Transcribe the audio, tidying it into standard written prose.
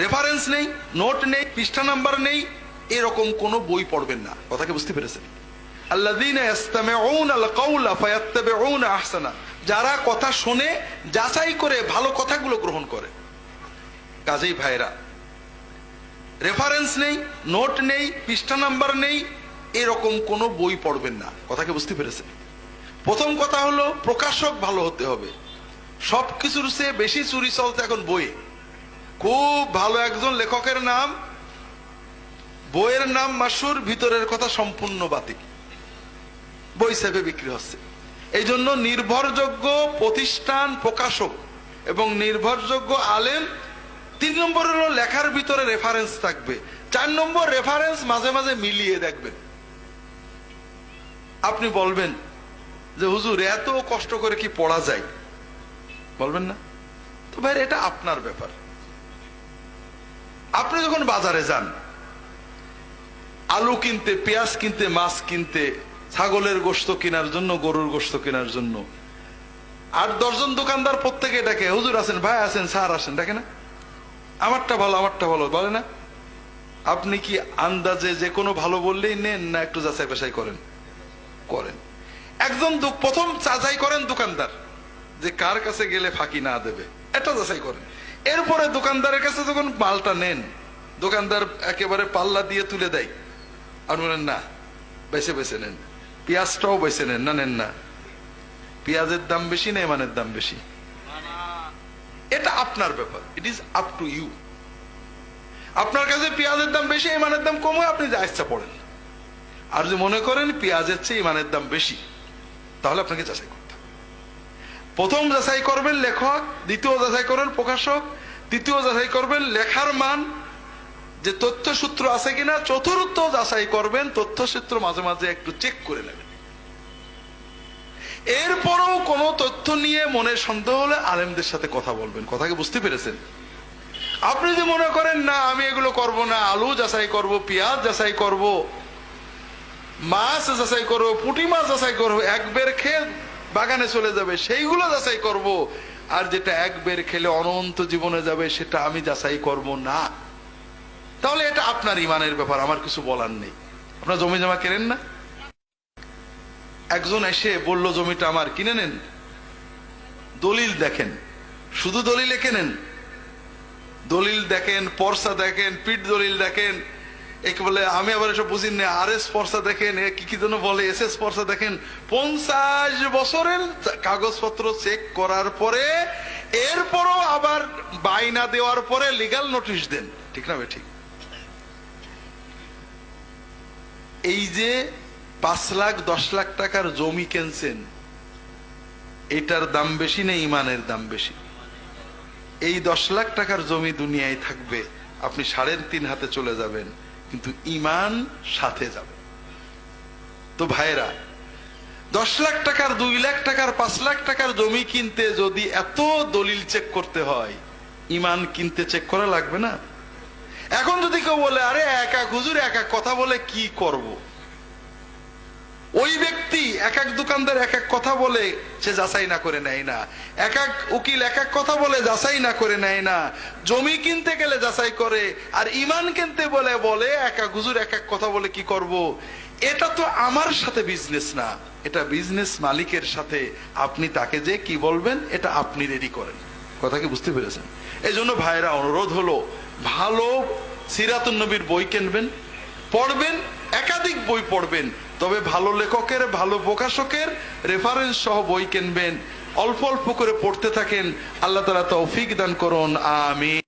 Reference নেই, note নেই, পৃষ্ঠা নাম্বার নেই, এরকম কোনো বই পড়বেন না। কথাকে বুঝতে পেরেছেন? আল্লাযীনা ইসতামিউনাল কাওলা ফায়াত্তাবিউনা আহসানা, যারা কথা শুনে যাচাই করে ভালো কথাগুলো গ্রহণ করে। কাজেই ভাইরা, রেফারেন্স নেই, নোট নেই, পৃষ্ঠা নাম্বার নেই, এরকম কোনো বই পড়বেন না। কথাকে বুঝতে পেরেছেন? প্রথম কথা হলো প্রকাশক ভালো হতে হবে। সবকিছুর চেয়ে বেশি চুরি চলতে এখন বইয়ে। খুব ভালো একজন লেখকের নাম, বইয়ের নাম মাশহুর, ভিতরের কথা সম্পূর্ণ বাতিল, বই সেভে বিক্রি হচ্ছে। এই জন্য নির্ভরযোগ্য প্রতিষ্ঠান, প্রকাশক এবং নির্ভরযোগ্য আলেম। 3 নম্বর হলো লেখার ভিতরে রেফারেন্স থাকবে। 4 নম্বর, রেফারেন্স মাঝে মাঝে মিলিয়ে দেখবেন। আপনি বলবেন যে হুজুর এত কষ্ট করে কি পড়া যায়, বলবেন না তো ভাই, এটা আপনার ব্যাপার। আপনি যখন বাজারে যান আলু কিনতে, পেঁয়াজ কিনতে, মাছ কিনতে, ছাগলের গোশত কেনার জন্য, গরুর গোশত কেনার জন্য, 8-10 জন দোকানদার প্রত্যেকে ডাকে, হুজুর আছেন, ভাই আছেন, স্যার আসেন, ডাকে না? আমারটা ভালো, আমারটা ভালো বলে না? আপনি কি আন্দাজে যে কোনো ভালো বললেই নেন, না একটু যাচাই বাছাই করেন? করেন। একজন প্রথম যাচাই করেন দোকানদার, যে কার কাছে গেলে ফাঁকি না দেবে, এটা যাচাই করেন। এরপরে দোকানদারের কাছে যখন মালটা নেন, দোকানদার একেবারে পাল্লা দিয়ে তুলে দেয়, আর বলেন না, বেছে বেছে নেন, পেঁয়াজটাও বেছে নেন, না নেন না, পেঁয়াজের দাম বেশি না ইমানের দাম বেশি, এটা আপনার ব্যাপার। It is up to you. আপনার কাছে পেঁয়াজের দাম বেশি, ইমানের দাম কম হয়, আপনি যা ইচ্ছা পড়েন। আর যদি মনে করেন পেঁয়াজের চেয়ে ইমানের দাম বেশি, তাহলে আপনাকে যাচাই করতে হবে। প্রথম যাচাই করবেন লেখক, দ্বিতীয় যাচাই করবেন প্রকাশক, তৃতীয় যাচাই করবেন লেখার মান, যে তথ্যসূত্র আছে কিনা, চতুর্থ যাচাই করবেন তথ্যসূত্র মাঝে মাঝে একটু চেক করে নেবেন। এরপরও কোনো তথ্য নিয়ে মনে সন্দেহ হলে আলেমদের সাথে কথা বলবেন। কথাকে বুঝতে পেরেছেন? আপনি যদি মনে করেন না আমি এগুলো করব না, আলু যাচাই করব, পেঁয়াজ যাচাই করব, মাছ যাচাই করব, পুঁটি মাছ যাচাই করব, একবার খেয়ে বাগানে চলে যাবে সেইগুলো যাচাই করব, আর যেটা একবার খেলে অনন্ত জীবনে যাবে সেটা আমি যাচাই করব না, তাহলে এটা আপনার ইমানের ব্যাপার, আমার কিছু বলার নেই। আপনার জমি জমা কেনেন না? একজন এসে বলল জমিটা আমার, কিনে নেন, দলিল দেখেন, শুধু দলিলে কেনেন, দলিল দেখেন, পর্সা দেখেন, পিঠ দলিল দেখেন, একে বলে, আমি আবার এসব বুঝি না, RS পর্সা দেখেন, কি কি যেন বলে, SS পর্সা দেখেন। 50 বছরের কাগজপত্র চেক করার পরে এরপরও আবার বাইনা দেওয়ার পরে লিগাল নোটিশ দেন, ঠিক না? ঠিক। এই যে 5 লাখ 10 লাখ টাকার জমি কিনছেন, এটার দাম বেশি না ইমানের দাম বেশি? এই 10 লাখ টাকার জমি দুনিয়ায় থাকবে, আপনি 3.5 হাতে চলে যাবেন, কিন্তু ইমান সাথে যাবে। তো ভাইরা, 10 লাখ টাকার, 2 লাখ টাকার, 5 লাখ টাকার জমি কিনতে যদি এত দলিল চেক করতে হয়, ইমান কিনতে চেক করা লাগবে না? এখন যদি কেউ বলে আরে এক এক হুজুর এক এক কথা বলে কি করব, ওই ব্যক্তি এক এক দোকানদার এক এক কথা বলে সে যাচাই না করে নেয় না, এক এক উকিল এক এক কথা বলে যাচাই না করে নেয় না, জমি কিনতে গেলে যাচাই করে, আর ইমান কিনতে বলে এক এক হুজুর এক এক কথা বলে কি করব। এটা তো আমার সাথে বিজনেস না, এটা বিজনেস মালিকের সাথে। আপনি তাকে যে কি বলবেন এটা আপনি রেডি করেন। কথা কি বুঝতে পেরেছেন? এই জন্য ভাইরা, অনুরোধ হলো ভালো সিরাতুন নবীর বই কিনবেন, পড়বেন, একাধিক বই পড়বেন, তবে ভালো লেখকের, ভালো প্রকাশকের রেফারেন্স সহ বই কিনবেন, অল্প অল্প করে পড়তে থাকেন। আল্লাহ তাআলা তৌফিক দান করুন, আমিন।